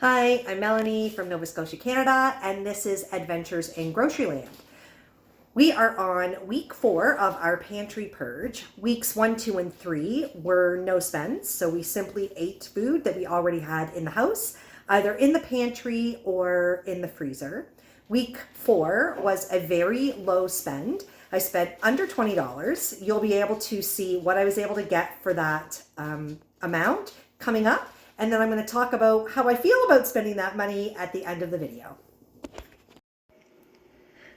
Hi, I'm Melanie from Nova Scotia, Canada, and this is Adventures in Groceryland. We are on week 4 of our pantry purge. Weeks 1, 2, and 3 were no spends, so we simply ate food that we already had in the house, either in the pantry or in the freezer. Week 4 was a very low spend. I spent under $20. You'll be able to see what I was able to get for that amount coming up. And then I'm going to talk about how I feel about spending that money at the end of the video.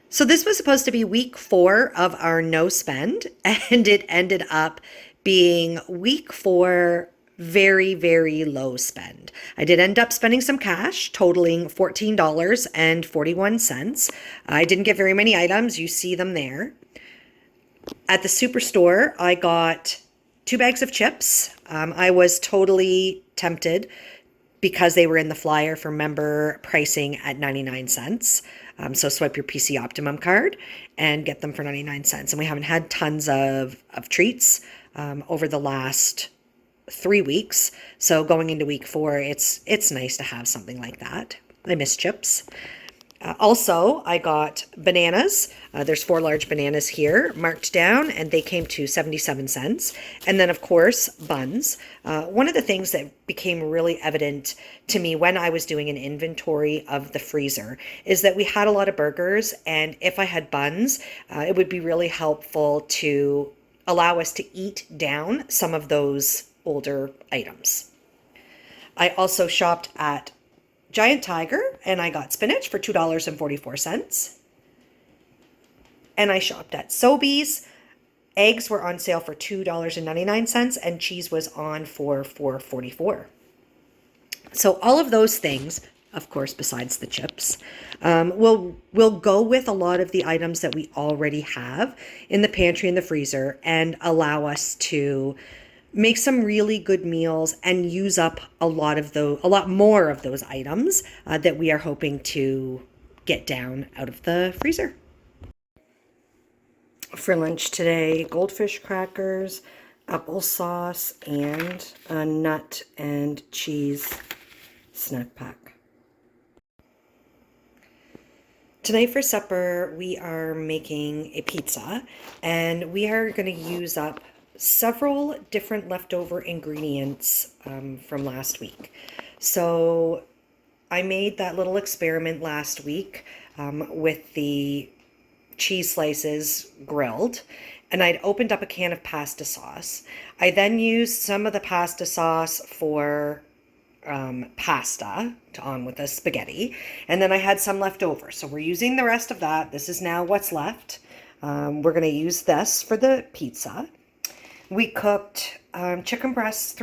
So this was supposed to be week 4 of our no spend, and it ended up being week 4 very, very low spend. I did end up spending some cash, totaling $14.41. I didn't get very many items. You see them there. At the superstore, I got 2 bags of chips. I was totally tempted because they were in the flyer for member pricing at 99 cents. So swipe your PC Optimum card and get them for 99 cents. And we haven't had tons of treats over the last 3 weeks. So going into week 4, it's nice to have something like that. I miss chips. Also, I got bananas. There's 4 large bananas here marked down, and they came to 77 cents. And then, of course, buns. One of the things that became really evident to me when I was doing an inventory of the freezer is that we had a lot of burgers, and if I had buns, it would be really helpful to allow us to eat down some of those older items. I also shopped at Giant Tiger, and I got spinach for $2.44. And I shopped at Sobeys. Eggs were on sale for $2.99, and cheese was on for $4.44. So all of those things, of course, besides the chips, will go with a lot of the items that we already have in the pantry and the freezer, and allow us to make some really good meals and use up a lot more of those items that we are hoping to get down out of the freezer. For lunch today, goldfish crackers, applesauce, and a nut and cheese snack pack. Tonight for supper, we are making a pizza, and we are going to use up several different leftover ingredients from last week. So I made that little experiment last week with the cheese slices grilled, and I'd opened up a can of pasta sauce. I then used some of the pasta sauce for pasta on with the spaghetti, and then I had some left over. So we're using the rest of that. This is now what's left. We're going to use this for the pizza. We cooked 3 chicken breasts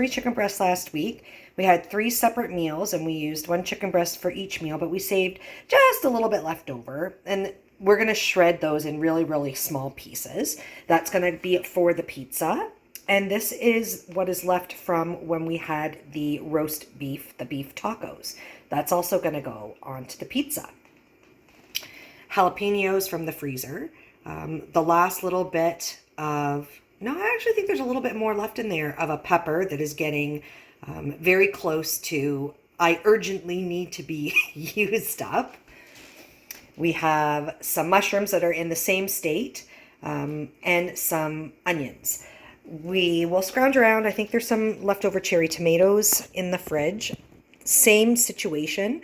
last week. We had 3 separate meals, and we used 1 chicken breast for each meal, but we saved just a little bit left over. And we're going to shred those in really, really small pieces. That's going to be it for the pizza. And this is what is left from when we had the roast beef, the beef tacos. That's also going to go onto the pizza. Jalapenos from the freezer. The last little bit of... No, I actually think there's a little bit more left in there of a pepper that is getting very close to, I urgently need to be used up. We have some mushrooms that are in the same state, and some onions. We will scrounge around. I think there's some leftover cherry tomatoes in the fridge. Same situation.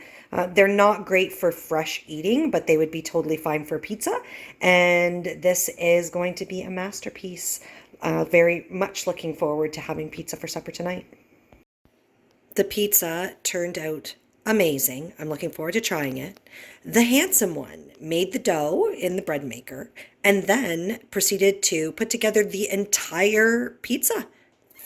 They're not great for fresh eating, but they would be totally fine for pizza. And this is going to be a masterpiece. Very much looking forward to having pizza for supper tonight. The pizza turned out amazing. I'm looking forward to trying it. The handsome one made the dough in the bread maker and then proceeded to put together the entire pizza.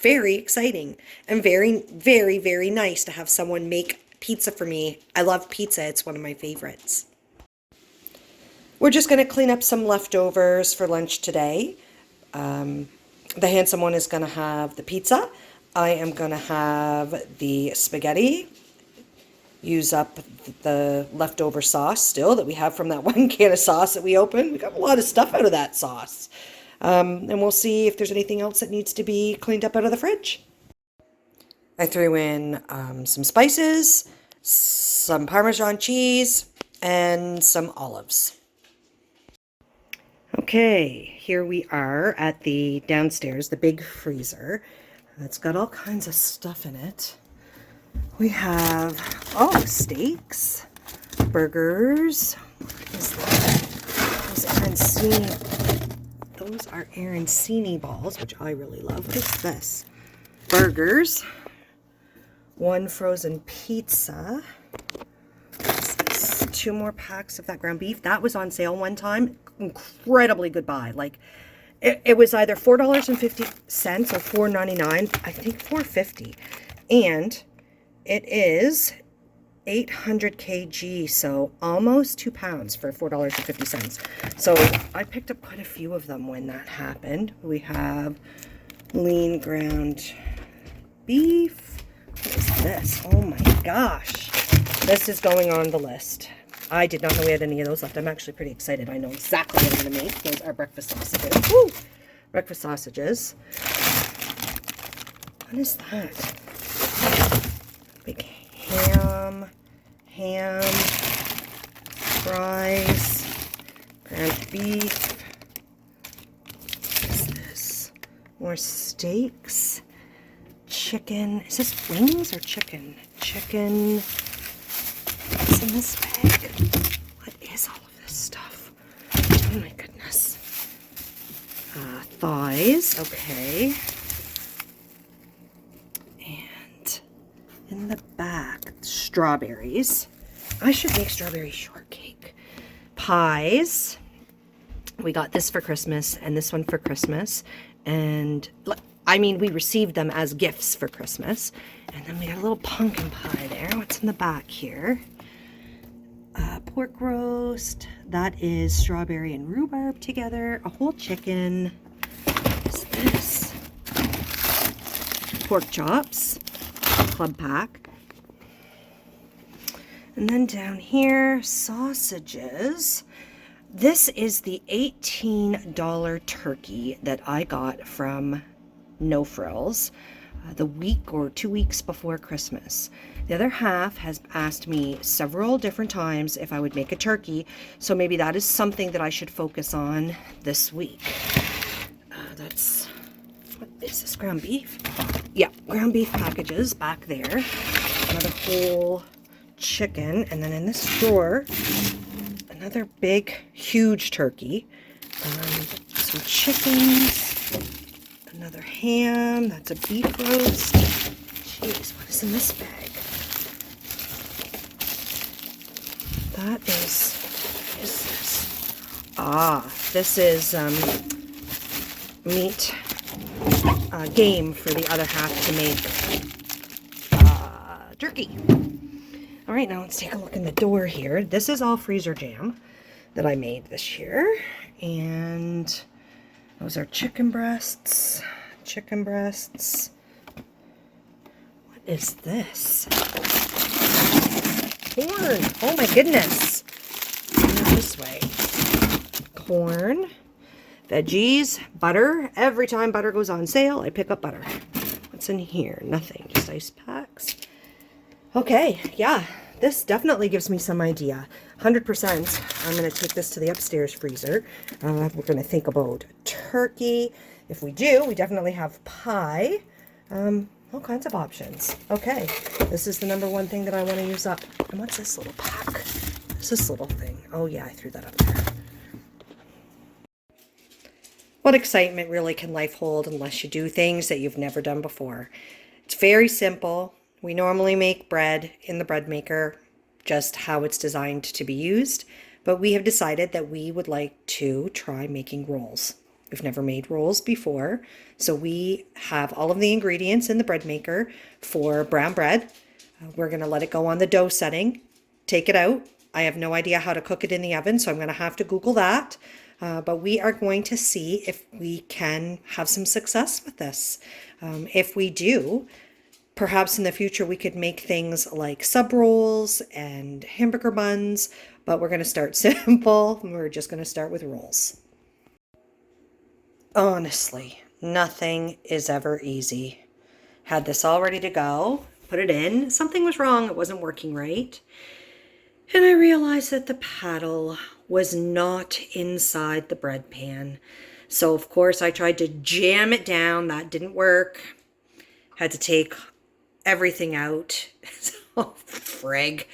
Very exciting and very, very, very nice to have someone make pizza for me. I love pizza. It's one of my favorites. We're just going to clean up some leftovers for lunch today. The handsome one is going to have the pizza. I am going to have the spaghetti. Use up the leftover sauce still that we have from that 1 can of sauce that we opened. We got a lot of stuff out of that sauce. And we'll see if there's anything else that needs to be cleaned up out of the fridge. I threw in some spices, some Parmesan cheese, and some olives. Okay, here we are at the downstairs, the big freezer. It's got all kinds of stuff in it. We have, steaks, burgers. What is that? Those are arancini balls, which I really love. What's this? Burgers. One frozen pizza. What's this? 2 more packs of that ground beef. That was on sale one time. Incredibly good buy. Like, it was either $4.50 or $4.99. I think $4.50. And it is 800 kg, so almost 2 pounds for $4.50. So I picked up quite a few of them when that happened. We have lean ground beef. What is this? Oh my gosh. This is going on the list. I did not know we had any of those left. I'm actually pretty excited. I know exactly what I'm going to make. Those are breakfast sausages. Woo! Breakfast sausages. What is that? Big ham, fries, ground beef. What is this? More steaks, chicken. Is this wings or chicken? Chicken. What's in this bag? What is all of this stuff? Oh my goodness. Thighs, okay. And in the back, strawberries. I should make strawberry shortcake. Pies. We got this for Christmas and this one for Christmas. And I mean, we received them as gifts for Christmas. And then we got a little pumpkin pie there. What's in the back here? Pork roast. That is strawberry and rhubarb together. A whole chicken. What is this? Pork chops. Club pack. And then down here, sausages. This is the $18 turkey that I got from No Frills the week or 2 weeks before Christmas. The other half has asked me several different times if I would make a turkey, so maybe that is something that I should focus on this week. What is this, ground beef? Yeah, ground beef packages back there. Another whole chicken, and then in this drawer, another big, huge turkey. Some chickens, another ham, that's a beef roast. Jeez, what is in this bag? That is, what is this? This is meat, game for the other half to make turkey. All right, now let's take a look in the door here. This is all freezer jam that I made this year. And those are chicken breasts. Chicken breasts. What is this? Corn. Oh my goodness. This way. Corn. Veggies. Butter. Every time butter goes on sale, I pick up butter. What's in here? Nothing. Just ice packs. Okay, yeah, this definitely gives me some idea. 100%, I'm going to take this to the upstairs freezer. We're going to think about turkey. If we do, we definitely have pie. All kinds of options. Okay, this is the #1 thing that I want to use up. And what's this little pack? What's this little thing? Oh yeah, I threw that up there. What excitement really can life hold unless you do things that you've never done before? It's very simple. We normally make bread in the bread maker, just how it's designed to be used, but we have decided that we would like to try making rolls. We've never made rolls before, so we have all of the ingredients in the bread maker for brown bread. We're going to let it go on the dough setting, take it out. I have no idea how to cook it in the oven, so I'm going to have to Google that. But we are going to see if we can have some success with this. If we do, perhaps in the future we could make things like sub rolls and hamburger buns, but we're going to start simple. We're just going to start with rolls. Honestly, nothing is ever easy. Had this all ready to go, put it in. Something was wrong. It wasn't working right. And I realized that the paddle was not inside the bread pan. So of course I tried to jam it down. That didn't work. Had to take everything out. So frig.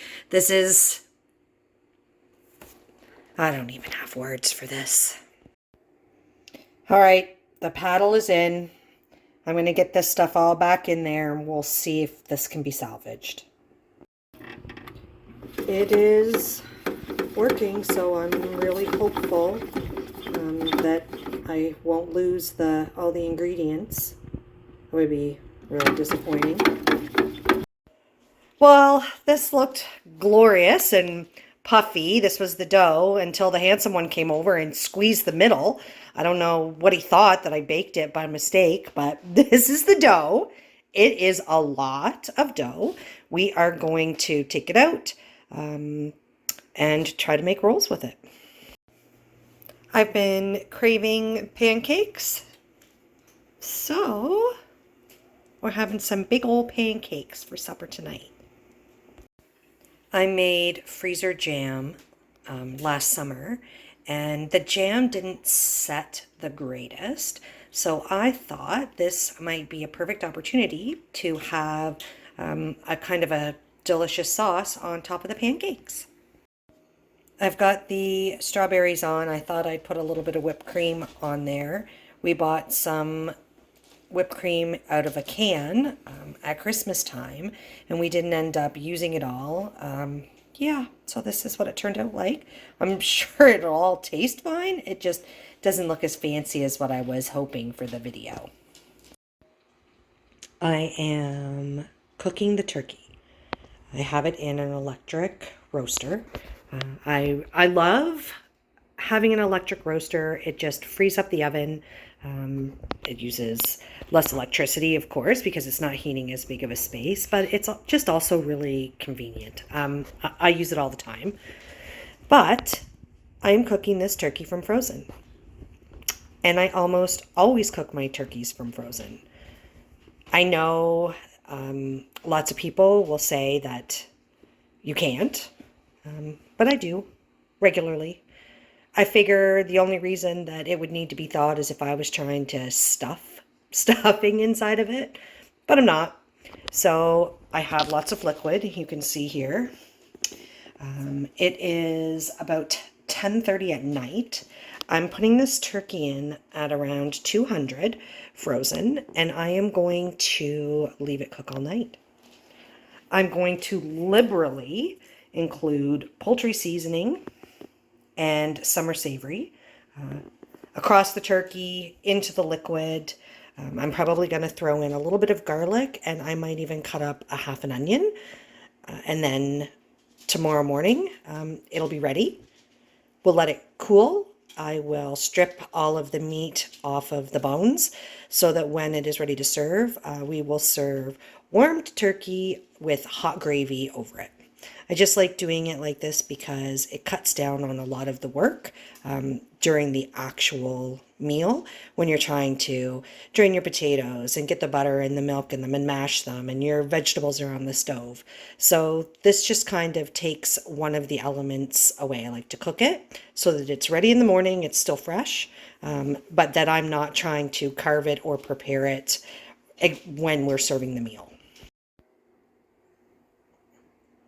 I don't even have words for this. All right, the paddle is in. I'm going to get this stuff all back in there and we'll see if this can be salvaged. It is working, so I'm really hopeful that I won't lose all the ingredients. It would be really disappointing. Well, this looked glorious and puffy. This was the dough until the handsome one came over and squeezed the middle. I don't know what he thought, that I baked it by mistake, but this is the dough. It is a lot of dough. We are going to take it out and try to make rolls with it. I've been craving pancakes, so we're having some big old pancakes for supper tonight. I made freezer jam last summer, and the jam didn't set the greatest. So I thought this might be a perfect opportunity to have a kind of a delicious sauce on top of the pancakes. I've got the strawberries on. I thought I'd put a little bit of whipped cream on there. We bought some whipped cream out of a can at Christmas time, and we didn't end up using it all. Yeah, so this is what it turned out like. I'm sure it'll all taste fine. It just doesn't look as fancy as what I was hoping for the video. I am cooking the turkey. I have it in an electric roaster. I love having an electric roaster. It just frees up the oven. It uses less electricity, of course, because it's not heating as big of a space, but it's just also really convenient. I use it all the time. But I'm cooking this turkey from frozen. And I almost always cook my turkeys from frozen. I know lots of people will say that you can't, but I do regularly. I figure the only reason that it would need to be thawed is if I was trying to stuffing inside of it, but I'm not. So I have lots of liquid, you can see here. It is about 10:30 at night. I'm putting this turkey in at around 200 frozen, and I am going to leave it cook all night. I'm going to liberally include poultry seasoning and summer savory across the turkey, into the liquid. I'm probably going to throw in a little bit of garlic, and I might even cut up a half an onion. And then tomorrow morning, it'll be ready. We'll let it cool. I will strip all of the meat off of the bones so that when it is ready to serve, we will serve warmed turkey with hot gravy over it. I just like doing it like this because it cuts down on a lot of the work during the actual meal when you're trying to drain your potatoes and get the butter and the milk in them and mash them, and your vegetables are on the stove. So this just kind of takes one of the elements away. I like to cook it so that it's ready in the morning, it's still fresh, but that I'm not trying to carve it or prepare it when we're serving the meal.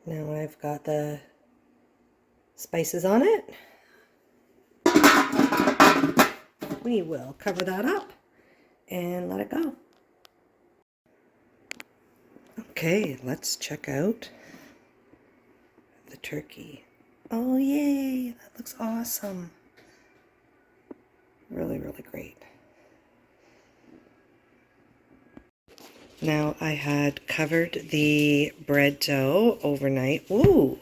Now I've got the spices on it. We will cover that up and let it go. Okay, let's check out the turkey. Oh yay, that looks awesome. Really, really great. Now I had covered the bread dough overnight. Ooh,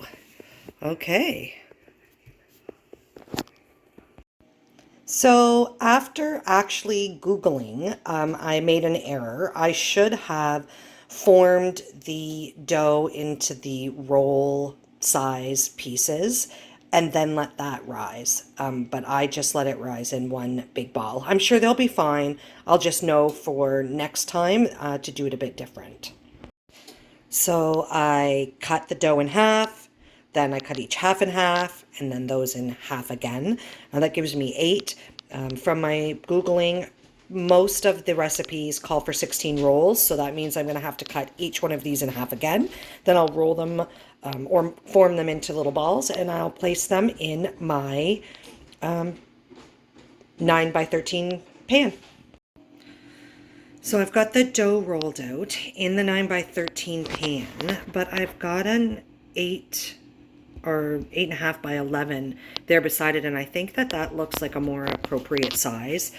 okay. So after actually Googling, I made an error. I should have formed the dough into the roll size pieces and then let that rise. But I just let it rise in one big ball. I'm sure they'll be fine. I'll just know for next time to do it a bit different. So I cut the dough in half, then I cut each half in half, and then those in half again. And that gives me 8. From my Googling, most of the recipes call for 16 rolls, so that means I'm going to have to cut each one of these in half again. Then I'll roll them or form them into little balls, and I'll place them in my 9 by 13 pan. So I've got the dough rolled out in the 9 by 13 pan, but I've got an 8 or 8.5 by 11 there beside it, and I think that that looks like a more appropriate size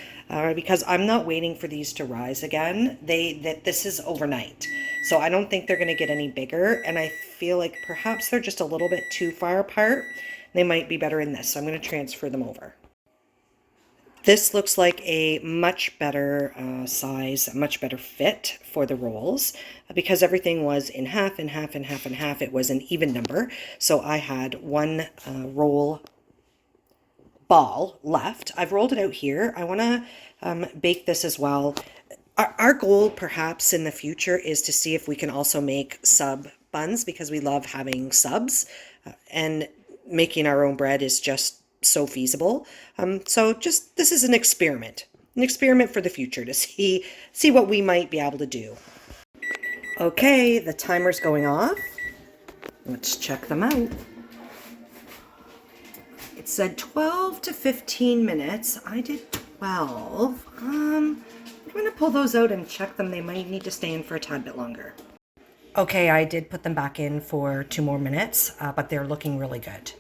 because I'm not waiting for these to rise again. This is overnight, so I don't think they're going to get any bigger, and I feel like perhaps they're just a little bit too far apart. They might be better in this, so I'm going to transfer them over. This looks like a much better size, a much better fit for the rolls because everything was in half, in half, in half, in half. It was an even number. So I had one roll ball left. I've rolled it out here. I want to bake this as well. Our goal perhaps in the future is to see if we can also make sub buns because we love having subs and making our own bread is just so feasible. So just this is an experiment for the future to see what we might be able to do. Okay, the timer's going off. Let's check them out. It said 12 to 15 minutes. I did 12. I'm going to pull those out and check them. They might need to stay in for a tad bit longer. Okay, I did put them back in for 2 more minutes, but they're looking really good.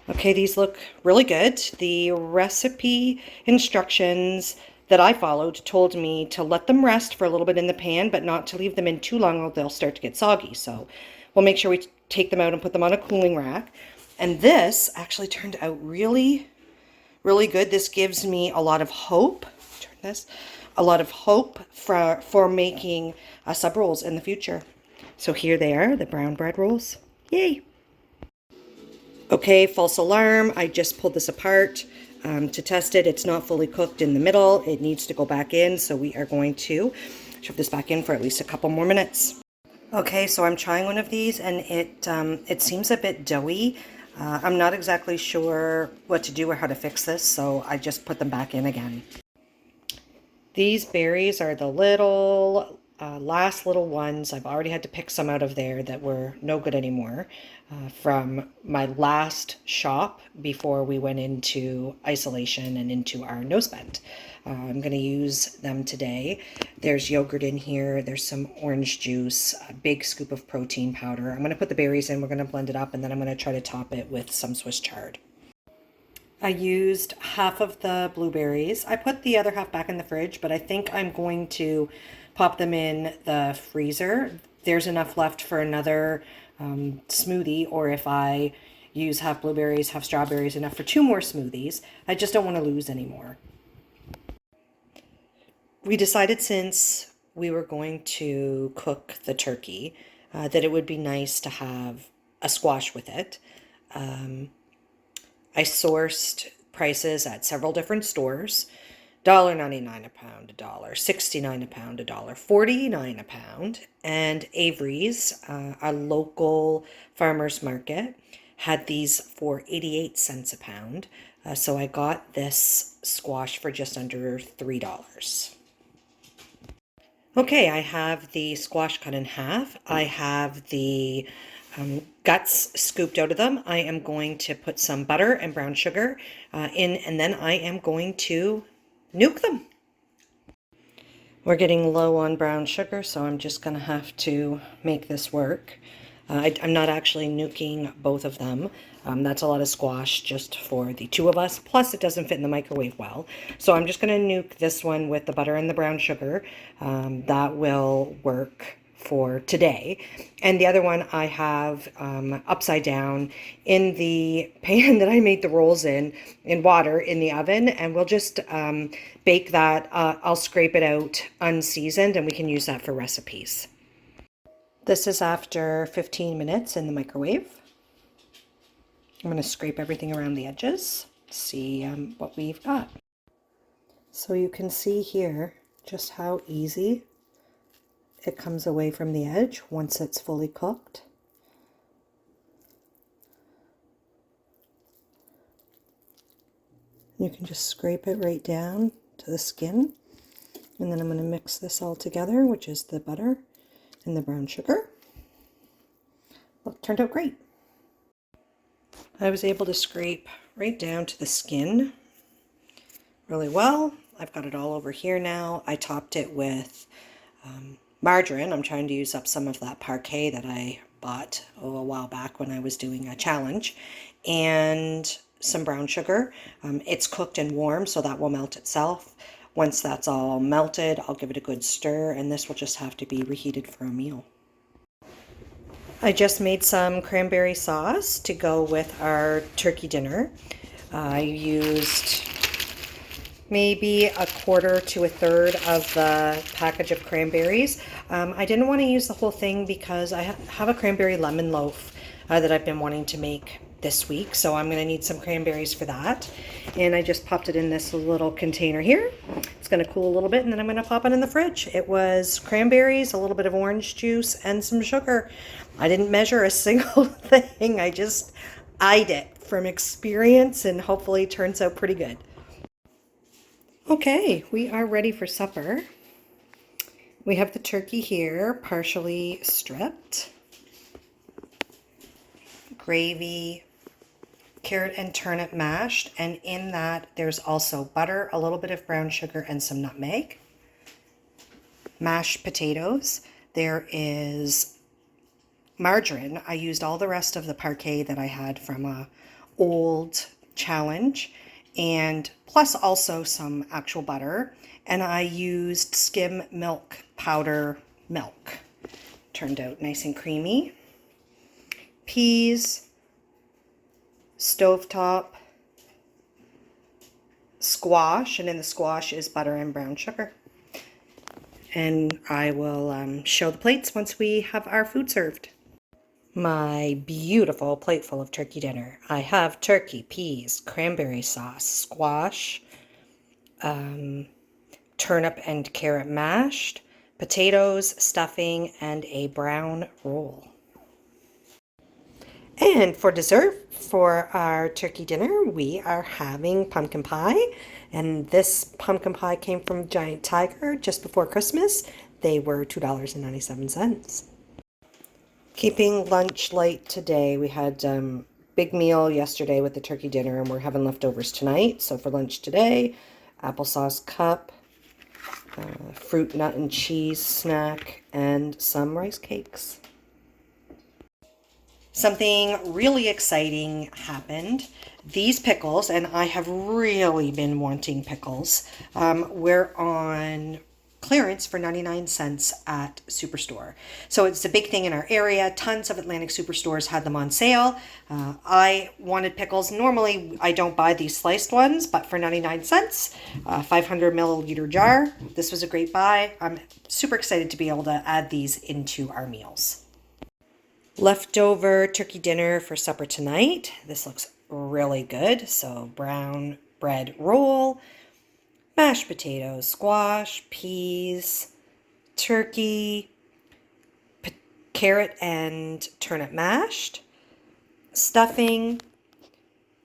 Okay, these look really good. The recipe instructions that I followed told me to let them rest for a little bit in the pan, but not to leave them in too long or they'll start to get soggy. So we'll make sure we take them out and put them on a cooling rack. And this actually turned out really, really good. This gives me a lot of hope. Turn this. A lot of hope for making sub rolls in the future. So here they are, the brown bread rolls. Yay! Okay, false alarm. I just pulled this apart to test it. It's not fully cooked in the middle. It needs to go back in, so we are going to shove this back in for at least a couple more minutes. Okay, so I'm trying one of these, and it seems a bit doughy. I'm not exactly sure what to do or how to fix this, so I just put them back in again. These berries are the little last little ones. I've already had to pick some out of there that were no good anymore from my last shop before we went into isolation and into our nose bend. I'm going to use them today. There's yogurt in here. There's some orange juice, a big scoop of protein powder. I'm going to put the berries in. We're going to blend it up, and then I'm going to try to top it with some Swiss chard. I used half of the blueberries. I put the other half back in the fridge, but I think I'm going to pop them in the freezer. There's enough left for another smoothie, or if I use half blueberries, half strawberries, enough for 2 more smoothies. I just don't want to lose any more. We decided since we were going to cook the turkey that it would be nice to have a squash with it. I sourced prices at several different stores. $1.99 a pound, $1.69 a pound, $1.49 a pound. And Avery's, a local farmer's market, had these for 88 cents a pound. So I got this squash for just under $3. Okay, I have the squash cut in half. I have the guts scooped out of them. I am going to put some butter and brown sugar in, and then I am going to nuke them. We're getting low on brown sugar, so I'm just going to have to make this work. I'm not actually nuking both of them. That's a lot of squash just for the 2 of us. Plus, it doesn't fit in the microwave well. So I'm just going to nuke this one with the butter and the brown sugar. That will work for today. And the other one I have upside down in the pan that I made the rolls in water in the oven. And we'll just bake that. I'll scrape it out unseasoned, and we can use that for recipes. This is after 15 minutes in the microwave. I'm going to scrape everything around the edges, see what we've got. So you can see here just how easy it comes away from the edge once it's fully cooked. You can just scrape it right down to the skin. And then I'm going to mix this all together, which is the butter and the brown sugar. Look, turned out great. I was able to scrape right down to the skin really well. I've got it all over here now. I topped it with margarine. I'm trying to use up some of that parquet that I bought a while back when I was doing a challenge, and some brown sugar. It's cooked and warm, so that will melt itself. Once that's all melted, I'll give it a good stir, and this will just have to be reheated for a meal. I just made some cranberry sauce to go with our turkey dinner. I used maybe a quarter to a third of the package of cranberries. I didn't want to use the whole thing because I have a cranberry lemon loaf that I've been wanting to make this week, so I'm going to need some cranberries for that. And I just popped it in this little container here. It's going to cool a little bit, and then I'm going to pop it in the fridge. It was cranberries, a little bit of orange juice, and some sugar. I didn't measure a single thing. I just eyed it from experience, and hopefully it turns out pretty good. Okay, we are ready for supper. We have the turkey here, partially stripped. Gravy, carrot and turnip mashed, and in that there's also butter, a little bit of brown sugar, and some nutmeg. Mashed potatoes. There is margarine. I used all the rest of the parquet that I had from a old challenge, and plus also some actual butter, and I used skim milk powder milk. Turned out nice and creamy. Peas, stovetop, squash, and in the squash is butter and brown sugar. And I will show the plates once we have our food served. My beautiful plate full of turkey dinner. I have turkey, peas, cranberry sauce, squash, turnip and carrot mashed, potatoes, stuffing, and a brown roll. And for dessert, for our turkey dinner, we are having pumpkin pie. And this pumpkin pie came from Giant Tiger just before Christmas. They were $2.97. Keeping lunch light today. We had big meal yesterday with the turkey dinner, and we're having leftovers tonight. So for lunch today, applesauce cup, fruit, nut, and cheese snack, and some rice cakes. Something really exciting happened. These pickles, and I have really been wanting pickles, were on clearance for 99 cents at Superstore. So it's a big thing in our area. Tons of Atlantic Superstores had them on sale. I wanted pickles. Normally I don't buy these sliced ones, but for 99 cents, 500 milliliter jar, this was a great buy. I'm super excited to be able to add these into our meals. Leftover turkey dinner for supper tonight. This looks really good. So brown bread roll, mashed potatoes, squash, peas, turkey, carrot and turnip mashed, stuffing,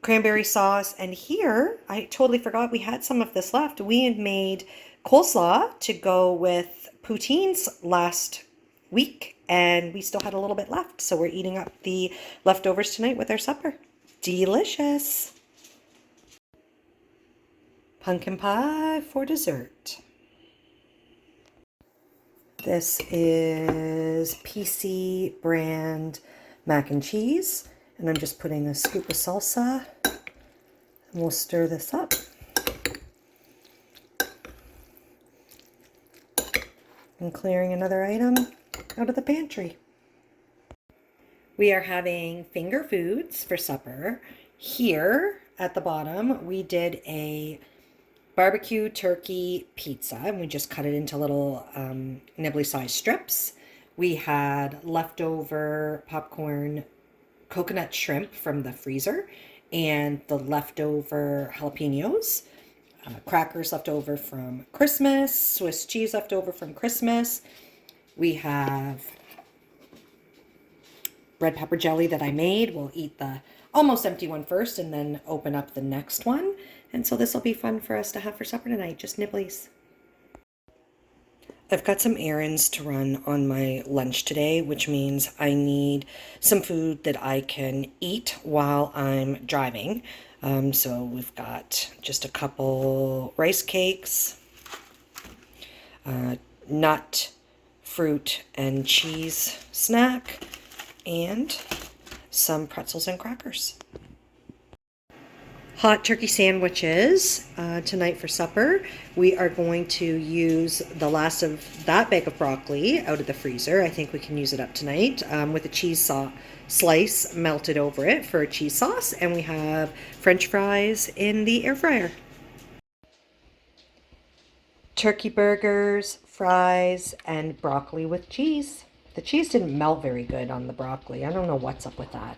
cranberry sauce, and here, I totally forgot we had some of this left. We had made coleslaw to go with poutines last week, and we still had a little bit left, so we're eating up the leftovers tonight with our supper. Delicious! Pumpkin pie for dessert. This is PC brand mac and cheese, and I'm just putting a scoop of salsa, and we'll stir this up. And clearing another item out of the pantry. We are having finger foods for supper. Here at the bottom, we did a barbecue turkey pizza, and we just cut it into little nibbly sized strips. We had leftover popcorn coconut shrimp from the freezer, and the leftover jalapenos, crackers left over from Christmas, Swiss cheese left over from Christmas, We have red pepper jelly that I made. We'll eat the almost empty one first and then open up the next one. And so this will be fun for us to have for supper tonight, just nibblies. I've got some errands to run on my lunch today, which means I need some food that I can eat while I'm driving. So we've got just a couple rice cakes, nut, fruit, and cheese snack, and some pretzels and crackers. Hot turkey sandwiches tonight for supper. We are going to use the last of that bag of broccoli out of the freezer. I think we can use it up tonight with a cheese slice melted over it for a cheese sauce. And we have French fries in the air fryer. Turkey burgers, fries, and broccoli with cheese. The cheese didn't melt very good on the broccoli. I don't know what's up with that.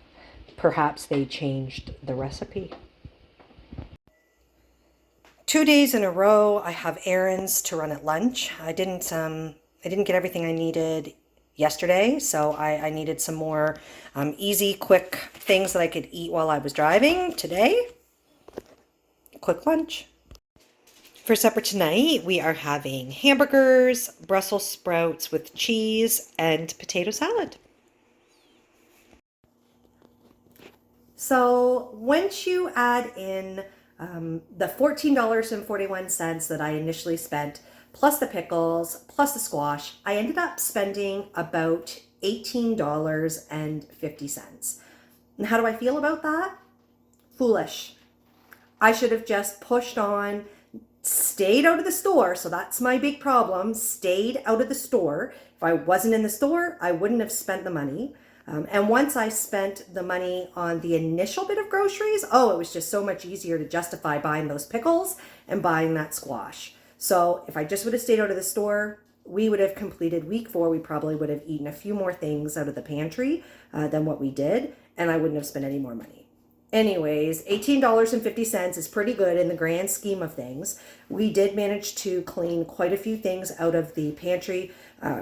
Perhaps they changed the recipe. 2 days in a row, I have errands to run at lunch. I didn't get everything I needed yesterday, so I needed some more easy, quick things that I could eat while I was driving today. Quick lunch. For supper tonight, we are having hamburgers, Brussels sprouts with cheese, and potato salad. So once you add in the $14.41 that I initially spent, plus the pickles, plus the squash, I ended up spending about $18.50. And how do I feel about that? Foolish. I should have just pushed on, stayed out of the store. So that's my big problem. Stayed out of the store. If I wasn't in the store, I wouldn't have spent the money. And once I spent the money on the initial bit of groceries, oh, it was just so much easier to justify buying those pickles and buying that squash. So if I just would have stayed out of the store, we would have completed week 4. We probably would have eaten a few more things out of the pantry than what we did, and I wouldn't have spent any more money. Anyways, $18.50 is pretty good in the grand scheme of things. We did manage to clean quite a few things out of the pantry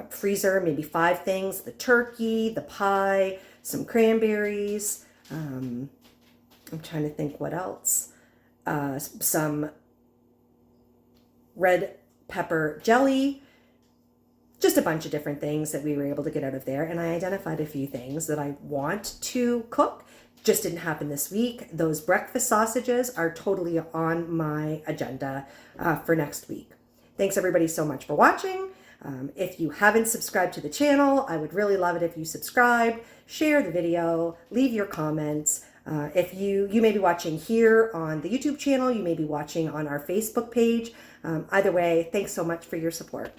freezer, maybe 5 things: the turkey, the pie, some cranberries. I'm trying to think what else. Some red pepper jelly, just a bunch of different things that we were able to get out of there. And I identified a few things that I want to cook. Just didn't happen this week. Those breakfast sausages are totally on my agenda for next week. Thanks everybody so much for watching. If you haven't subscribed to the channel, I would really love it if you subscribe, share the video, leave your comments. If you may be watching here on the YouTube channel, you may be watching on our Facebook page. Either way, thanks so much for your support.